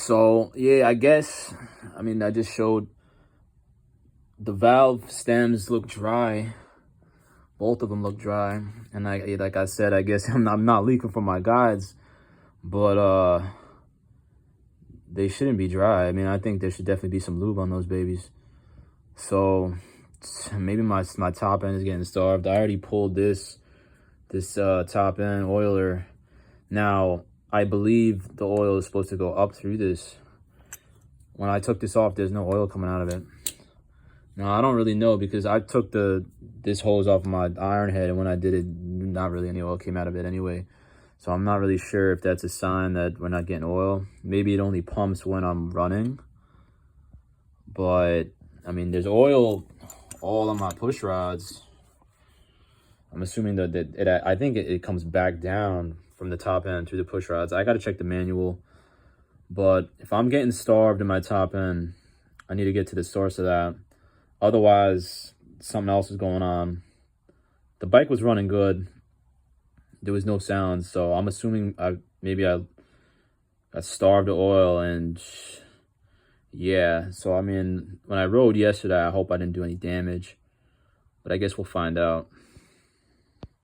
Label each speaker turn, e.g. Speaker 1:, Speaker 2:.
Speaker 1: So yeah, I guess, I mean, I just showed the valve stems look dry. Both of them look dry. And like I said, I guess I'm not leaking from my guides, but they shouldn't be dry. I mean, I think there should definitely be some lube on those babies. So maybe my top end is getting starved. I already pulled this top end oiler. Now, I believe the oil is supposed to go up through this. When I took this off, there's no oil coming out of it. Now, I don't really know because I took this hose off my iron head, and when I did it, not really any oil came out of it anyway. So I'm not really sure if that's a sign that we're not getting oil. Maybe it only pumps when I'm running. But, I mean, there's oil all on my push rods. I'm assuming that I think it comes back down from the top end through the push rods. I got to check the manual. But if I'm getting starved in my top end, I need to get to the source of that. Otherwise, something else is going on. The bike was running good. There was no sound, so I'm assuming maybe I starved of oil, and yeah. So I mean, when I rode yesterday, I hope I didn't do any damage, but I guess we'll find out.